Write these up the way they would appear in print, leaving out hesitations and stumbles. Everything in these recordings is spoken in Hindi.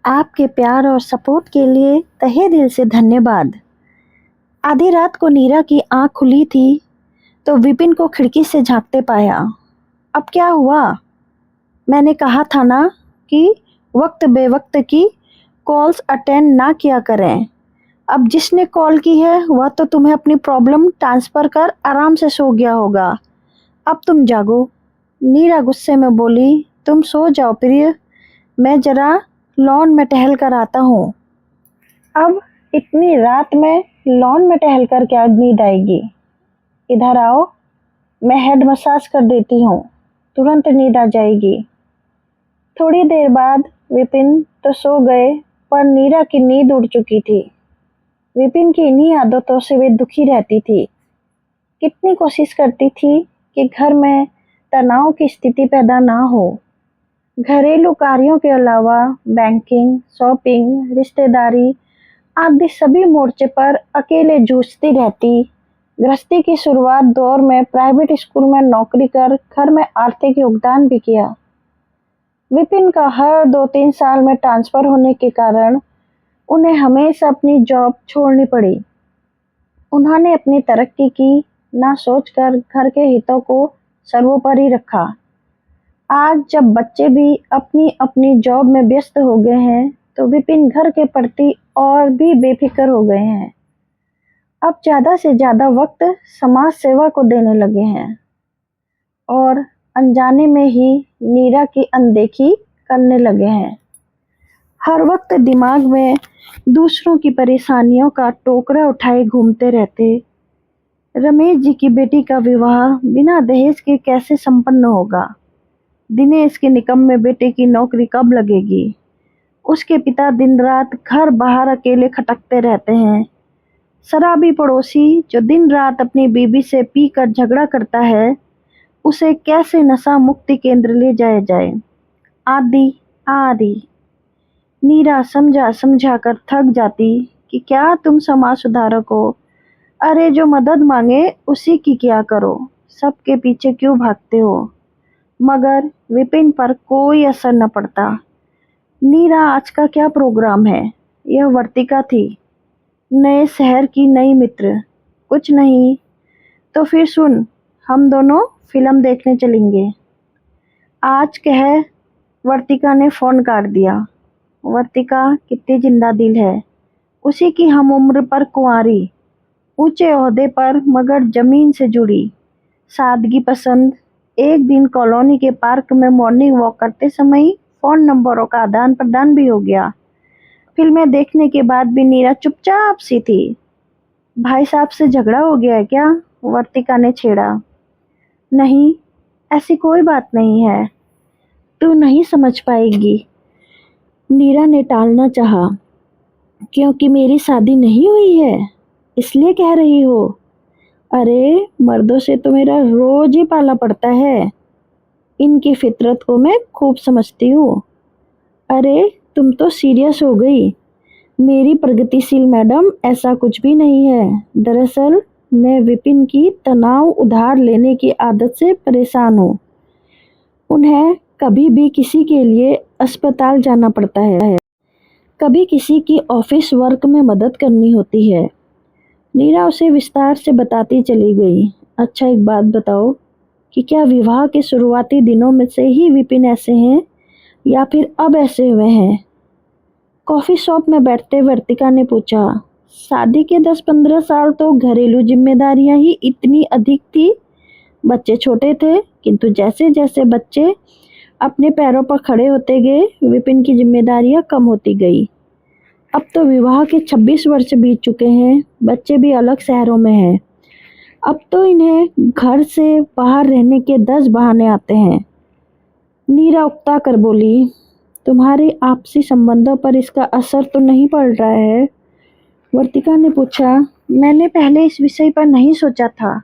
आपके प्यार और सपोर्ट के लिए तहे दिल से धन्यवाद। आधी रात को नीरा की आंख खुली थी तो विपिन को खिड़की से झांकते पाया। अब क्या हुआ? मैंने कहा था ना कि वक्त बेवक्त की कॉल्स अटेंड ना किया करें। अब जिसने कॉल की है वह तो तुम्हें अपनी प्रॉब्लम ट्रांसफ़र कर आराम से सो गया होगा। अब तुम जागो। नीरा गुस्से में बोली, तुम सो जाओ प्रिय, मैं जरा लॉन में टहल कर आता हूँ। अब इतनी रात में लॉन में टहल कर क्या नींद आएगी? इधर आओ, मैं हेड मसाज कर देती हूँ, तुरंत नींद आ जाएगी। थोड़ी देर बाद विपिन तो सो गए पर नीरा की नींद उड़ चुकी थी। विपिन की इन्हीं आदतों से वे दुखी रहती थी। कितनी कोशिश करती थी कि घर में तनाव की स्थिति पैदा ना हो। घरेलू कार्यों के अलावा बैंकिंग, शॉपिंग, रिश्तेदारी आदि सभी मोर्चे पर अकेले जूझती रहती। गृहस्थी की शुरुआत दौर में प्राइवेट स्कूल में नौकरी कर घर में आर्थिक योगदान भी किया। विपिन का हर 2-3 साल में ट्रांसफर होने के कारण उन्हें हमेशा अपनी जॉब छोड़नी पड़ी। उन्होंने अपनी तरक्की की ना सोचकर घर के हितों को सर्वोपरि रखा। आज जब बच्चे भी अपनी अपनी जॉब में व्यस्त हो गए हैं तो विपिन घर के प्रति और भी बेफिक्र हो गए हैं। अब ज़्यादा से ज़्यादा वक्त समाज सेवा को देने लगे हैं और अनजाने में ही नीरा की अनदेखी करने लगे हैं। हर वक्त दिमाग में दूसरों की परेशानियों का टोकरा उठाए घूमते रहते। रमेश जी की बेटी का विवाह बिना दहेज के कैसे संपन्न होगा? दिनेश के निकम्मे बेटे की नौकरी कब लगेगी? उसके पिता दिन रात घर बाहर अकेले खटकते रहते हैं। शराबी पड़ोसी जो दिन रात अपनी बीवी से पीकर झगड़ा करता है, उसे कैसे नशा मुक्ति केंद्र ले जाया जाए? आदि आदि। नीरा समझा समझा कर थक जाती कि क्या तुम समाज सुधारक हो? अरे जो मदद मांगे उसी की क्या करो, सबके पीछे क्यों भागते हो? मगर विपिन पर कोई असर न पड़ता। नीरा आज का क्या प्रोग्राम है? यह वर्तिका थी, नए शहर की नई मित्र। कुछ नहीं तो फिर सुन, हम दोनों फिल्म देखने चलेंगे आज, कह वर्तिका ने फ़ोन काट दिया। वर्तिका कितनी जिंदा दिल है, उसी की हम उम्र पर कुंवारी, ऊंचे ओहदे पर मगर जमीन से जुड़ी, सादगी पसंद। एक दिन कॉलोनी के पार्क में मॉर्निंग वॉक करते समय फ़ोन नंबरों का आदान प्रदान भी हो गया। फिल्में देखने के बाद भी नीरा चुपचाप सी थी। भाई साहब से झगड़ा हो गया है क्या? वर्तिका ने छेड़ा। नहीं, ऐसी कोई बात नहीं है, तू नहीं समझ पाएगी। नीरा ने टालना चाहा। क्योंकि मेरी शादी नहीं हुई है इसलिए कह रही हो? अरे मर्दों से तो मेरा रोज ही पाला पड़ता है, इनकी फितरत को मैं खूब समझती हूँ। अरे तुम तो सीरियस हो गई। मेरी प्रगतिशील मैडम, ऐसा कुछ भी नहीं है। दरअसल मैं विपिन की तनाव उधार लेने की आदत से परेशान हूँ। उन्हें कभी भी किसी के लिए अस्पताल जाना पड़ता है, कभी किसी की ऑफिस वर्क में मदद करनी होती है। नीरा उसे विस्तार से बताती चली गई। अच्छा एक बात बताओ कि क्या विवाह के शुरुआती दिनों में से ही विपिन ऐसे हैं या फिर अब ऐसे हुए हैं? कॉफ़ी शॉप में बैठते वर्तिका ने पूछा। शादी के 10-15 साल तो घरेलू जिम्मेदारियां ही इतनी अधिक थी। बच्चे छोटे थे, किंतु जैसे जैसे बच्चे अपने पैरों पर खड़े होते गए विपिन की जिम्मेदारियां कम होती गई। अब तो विवाह के 26 वर्ष बीत चुके हैं, बच्चे भी अलग शहरों में हैं। अब तो इन्हें घर से बाहर रहने के 10 बहाने आते हैं। नीरा उकता कर बोली, तुम्हारे आपसी संबंधों पर इसका असर तो नहीं पड़ रहा है? वर्तिका ने पूछा। मैंने पहले इस विषय पर नहीं सोचा था,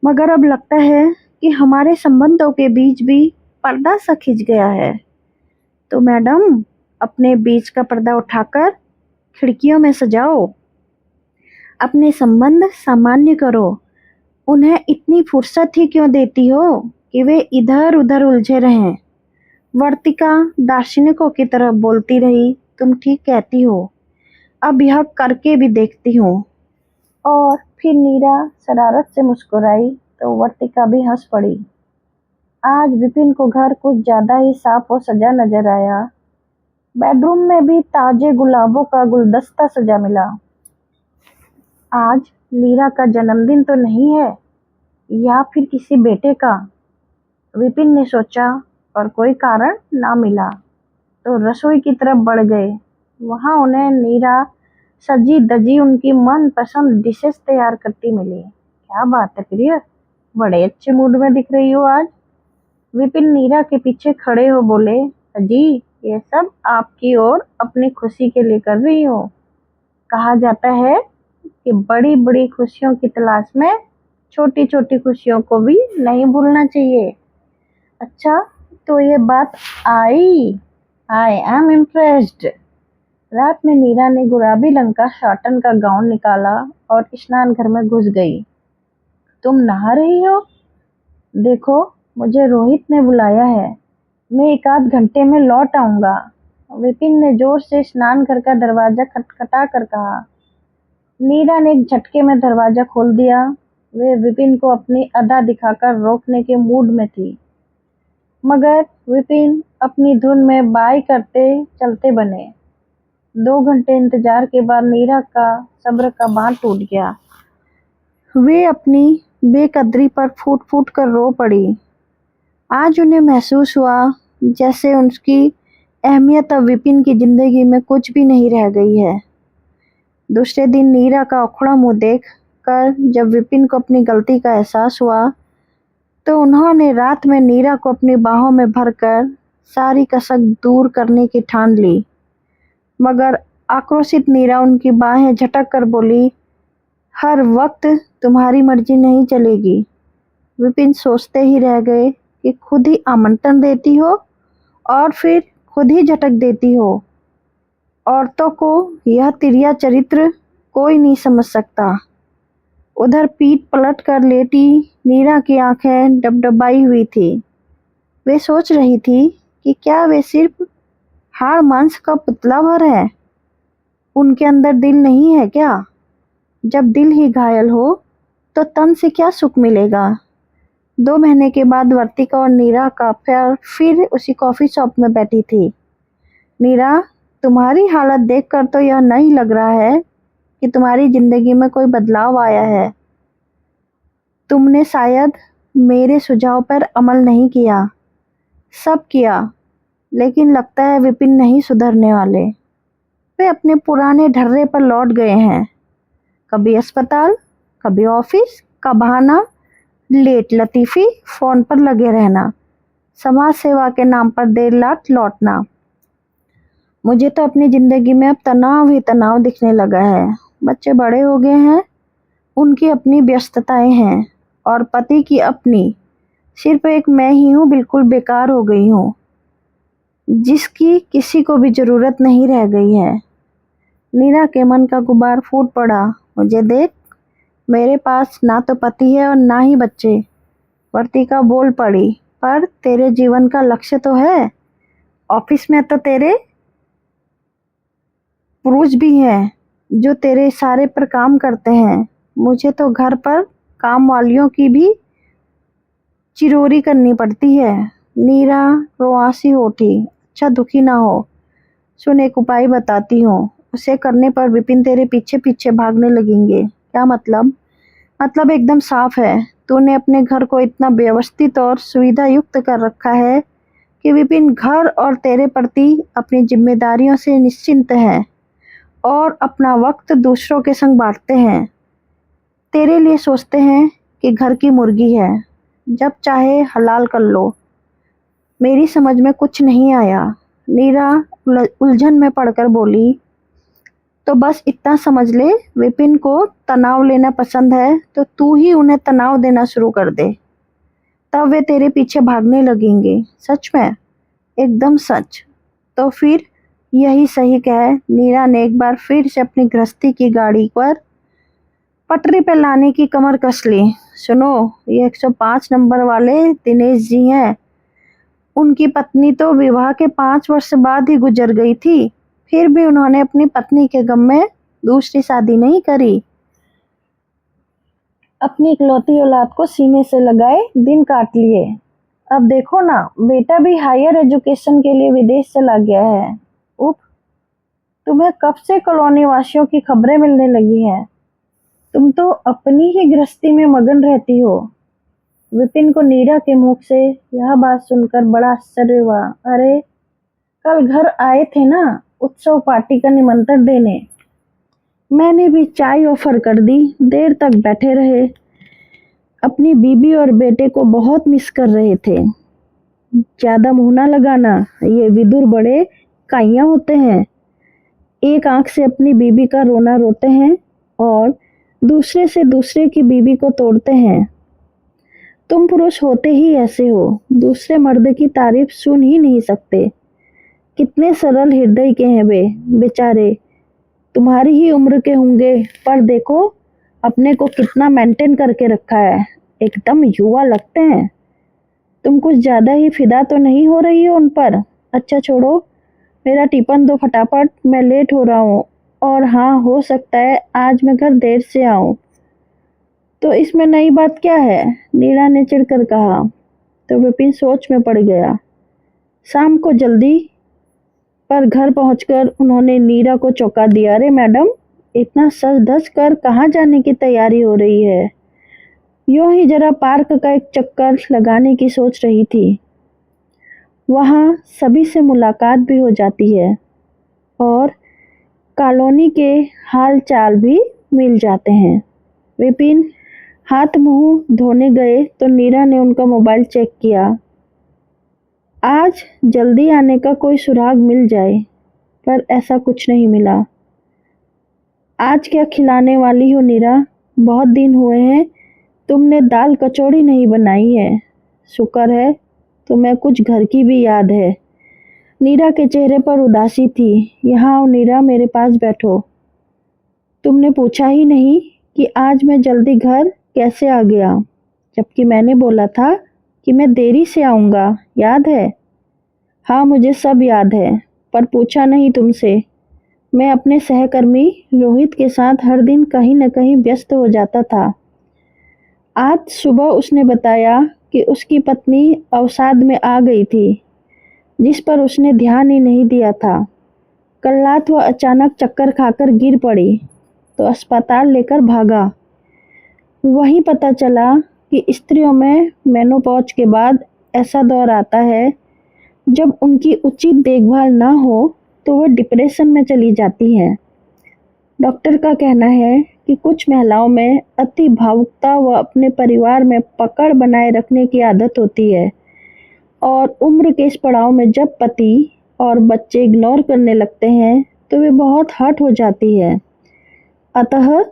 मगर अब लगता है कि हमारे संबंधों के बीच भी पर्दा सा खिंच गया है। तो मैडम, अपने बीच का पर्दा उठाकर खिड़कियों में सजाओ, अपने संबंध सामान्य करो। उन्हें इतनी फुर्सत ही क्यों देती हो कि वे इधर उधर उलझे रहें? वर्तिका दार्शनिकों की तरह बोलती रही। तुम ठीक कहती हो, अब यह करके भी देखती हूँ। और फिर नीरा शरारत से मुस्कुराई तो वर्तिका भी हंस पड़ी। आज विपिन को घर कुछ ज्यादा ही साफ और सजा नजर आया। बेडरूम में भी ताजे गुलाबों का गुलदस्ता सजा मिला। आज नीरा का जन्मदिन तो नहीं है, या फिर किसी बेटे का, विपिन ने सोचा। और कोई कारण ना मिला तो रसोई की तरफ बढ़ गए। वहां उन्हें नीरा सजी धजी उनकी मनपसंद डिशेस तैयार करती मिली। क्या बात है प्रिय, बड़े अच्छे मूड में दिख रही हो आज। विपिन नीरा के पीछे खड़े हो बोले, अजी ये सब आपकी और अपनी खुशी के लिए कर रही हो। कहा जाता है कि बड़ी बड़ी खुशियों की तलाश में छोटी छोटी खुशियों को भी नहीं भूलना चाहिए। अच्छा, तो ये बात आई, आई एम इम्प्रेस्ड। रात में नीरा ने गुलाबी रंग का शाटन का गाउन निकाला और स्नान घर में घुस गई। तुम नहा रही हो? देखो, मुझे रोहित ने बुलाया है, मैं एक आध घंटे में लौट आऊंगा। विपिन ने जोर से स्नान घर का दरवाजा खटखटा कर कहा। नीरा ने एक झटके में दरवाजा खोल दिया। वे विपिन को अपनी अदा दिखाकर रोकने के मूड में थी, मगर विपिन अपनी धुन में बाई करते चलते बने। 2 घंटे इंतजार के बाद नीरा का सब्र का बांध टूट गया। वे अपनी बेकदरी पर फूट फूट कर रो पड़ी। आज उन्हें महसूस हुआ जैसे उसकी अहमियत अब विपिन की जिंदगी में कुछ भी नहीं रह गई है। दूसरे दिन नीरा का उखड़ा मुंह देख कर जब विपिन को अपनी गलती का एहसास हुआ तो उन्होंने रात में नीरा को अपनी बाहों में भरकर सारी कसक दूर करने की ठान ली। मगर आक्रोशित नीरा उनकी बाहें झटक कर बोली, हर वक्त तुम्हारी मर्जी नहीं चलेगी। विपिन सोचते ही रह गए कि खुद ही आमंत्रण देती हो और फिर खुद ही झटक देती हो। औरतों को यह तिरिया चरित्र कोई नहीं समझ सकता। उधर पीठ पलट कर लेटी नीरा की आंखें डबडबाई हुई थी। वे सोच रही थी कि क्या वे सिर्फ हाड़ मांस का पुतला भर है, उनके अंदर दिल नहीं है क्या? जब दिल ही घायल हो तो तन से क्या सुख मिलेगा। 2 महीने के बाद वर्तिका और नीरा का अफेयर फिर उसी कॉफी शॉप में बैठी थी। नीरा, तुम्हारी हालत देखकर तो यह नहीं लग रहा है कि तुम्हारी जिंदगी में कोई बदलाव आया है। तुमने शायद मेरे सुझाव पर अमल नहीं किया। सब किया, लेकिन लगता है विपिन नहीं सुधरने वाले। वे अपने पुराने ढर्रे पर लौट गए हैं। कभी अस्पताल, कभी ऑफिस का बहाना, लेट लतीफ़ी, फोन पर लगे रहना, समाज सेवा के नाम पर देर रात लौटना। मुझे तो अपनी जिंदगी में अब तनाव ही तनाव दिखने लगा है। बच्चे बड़े हो गए हैं, उनकी अपनी व्यस्तताएं हैं और पति की अपनी। सिर्फ एक मैं ही हूँ, बिल्कुल बेकार हो गई हूँ, जिसकी किसी को भी जरूरत नहीं रह गई है। नीरा के मन का गुबार फूट पड़ा। मुझे देख, मेरे पास ना तो पति है और ना ही बच्चे। वर्तिका बोल पड़ी, पर तेरे जीवन का लक्ष्य तो है। ऑफिस में तो तेरे पुरुष भी हैं जो तेरे इशारे पर काम करते हैं। मुझे तो घर पर काम वालियों की भी चिरोरी करनी पड़ती है। नीरा रोआसी उठी। अच्छा, दुखी ना हो, सुन एक उपाय बताती हूँ। उसे करने पर विपिन तेरे पीछे पीछे भागने लगेंगे। क्या मतलब? मतलब एकदम साफ है। तूने अपने घर को इतना व्यवस्थित और सुविधा युक्त कर रखा है कि विपिन घर और तेरे प्रति अपनी जिम्मेदारियों से निश्चिंत है और अपना वक्त दूसरों के संग बांटते हैं। तेरे लिए सोचते हैं कि घर की मुर्गी है, जब चाहे हलाल कर लो। मेरी समझ में कुछ नहीं आया। नीरा उलझन में पड़कर बोली, तो बस इतना समझ ले, विपिन को तनाव लेना पसंद है तो तू ही उन्हें तनाव देना शुरू कर दे, तब वे तेरे पीछे भागने लगेंगे। सच में? एकदम सच। तो फिर यही सही कहे। नीरा ने एक बार फिर से अपनी गृहस्थी की गाड़ी पर पटरी पर लाने की कमर कस ली। सुनो, ये 105 नंबर वाले दिनेश जी हैं। उनकी पत्नी तो विवाह के 5 वर्ष बाद ही गुजर गई थी। फिर भी उन्होंने अपनी पत्नी के गम में दूसरी शादी नहीं करी। अपनी इकलौती औलाद को सीने से लगाए दिन काट लिए। अब देखो ना, बेटा भी हायर एजुकेशन के लिए विदेश चला गया है। उफ, तुम्हें कब से कॉलोनी वासियों की खबरें मिलने लगी हैं? तुम तो अपनी ही गृहस्थी में मगन रहती हो। विपिन को नीरा के मुख से यह बात सुनकर बड़ा आश्चर्य हुआ। अरे, कल घर आए थे ना उत्सव पार्टी का निमंत्रण देने। मैंने भी चाय ऑफर कर दी, देर तक बैठे रहे। अपनी बीबी और बेटे को बहुत मिस कर रहे थे। ज्यादा मुंह ना लगाना, ये विदुर बड़े काइयां होते हैं। एक आंख से अपनी बीबी का रोना रोते हैं और दूसरे से दूसरे की बीबी को तोड़ते हैं। तुम पुरुष होते ही ऐसे हो, दूसरे मर्द की तारीफ सुन ही नहीं सकते। कितने सरल हृदय के हैं वे बेचारे। तुम्हारी ही उम्र के होंगे, पर देखो अपने को कितना मेंटेन करके रखा है, एकदम युवा लगते हैं। तुम कुछ ज्यादा ही फिदा तो नहीं हो रही हो उन पर? अच्छा छोड़ो, मेरा टिफिन दो फटाफट, मैं लेट हो रहा हूँ। और हाँ, हो सकता है आज मैं घर देर से आऊँ। तो इसमें नई बात क्या है? नीरा ने चिढ़कर कहा। तो विपिन सोच में पड़ गया। शाम को जल्दी पर घर पहुंचकर उन्होंने नीरा को चौंका दिया। अरे मैडम, इतना सज धज कर कहाँ जाने की तैयारी हो रही है? यूं ही जरा पार्क का एक चक्कर लगाने की सोच रही थी। वहाँ सभी से मुलाकात भी हो जाती है और कॉलोनी के हाल चाल भी मिल जाते हैं। विपिन हाथ मुंह धोने गए तो नीरा ने उनका मोबाइल चेक किया। आज जल्दी आने का कोई सुराग मिल जाए, पर ऐसा कुछ नहीं मिला। आज क्या खिलाने वाली हो नीरा? बहुत दिन हुए हैं तुमने दाल कचौड़ी नहीं बनाई है। शुक्र है तुम्हें कुछ घर की भी याद है। नीरा के चेहरे पर उदासी थी। यहाँ आओ नीरा, मेरे पास बैठो। तुमने पूछा ही नहीं कि आज मैं जल्दी घर कैसे आ गया, जबकि मैंने बोला था कि मैं देरी से आऊँगा, याद है? हाँ, मुझे सब याद है, पर पूछा नहीं तुमसे। मैं अपने सहकर्मी रोहित के साथ हर दिन कहीं न कहीं व्यस्त हो जाता था। आज सुबह उसने बताया कि उसकी पत्नी अवसाद में आ गई थी, जिस पर उसने ध्यान ही नहीं दिया था। कल रात वह अचानक चक्कर खाकर गिर पड़ी तो अस्पताल लेकर भागा। वहीं पता चला कि स्त्रियों में मेनोपॉज के बाद ऐसा दौर आता है जब उनकी उचित देखभाल ना हो तो वह डिप्रेशन में चली जाती हैं। डॉक्टर का कहना है कि कुछ महिलाओं में अति भावुकता व अपने परिवार में पकड़ बनाए रखने की आदत होती है और उम्र के इस पड़ाव में जब पति और बच्चे इग्नोर करने लगते हैं तो वे बहुत हर्ट हो जाती है। अतः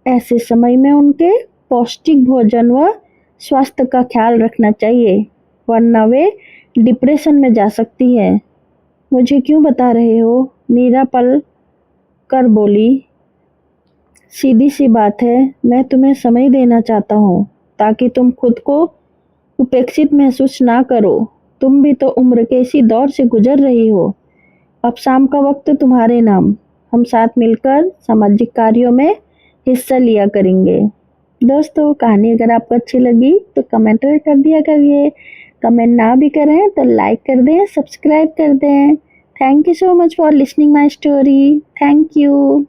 ऐसे समय में उनके पौष्टिक भोजन व स्वास्थ्य का ख्याल रखना चाहिए, वरना वे डिप्रेशन में जा सकती है। मुझे क्यों बता रहे हो? नीरा पल कर बोली। सीधी सी बात है, मैं तुम्हें समय देना चाहता हूँ ताकि तुम खुद को उपेक्षित महसूस ना करो। तुम भी तो उम्र के इसी दौर से गुजर रही हो। अब शाम का वक्त तुम्हारे नाम, हम साथ मिलकर सामाजिक कार्यों में हिस्सा लिया करेंगे। दोस्तों, कहानी अगर आपको अच्छी लगी तो कमेंट कर दिया करिए। कमेंट ना भी करें तो लाइक कर दें, सब्सक्राइब कर दें। Thank you so much for listening my story. Thank you.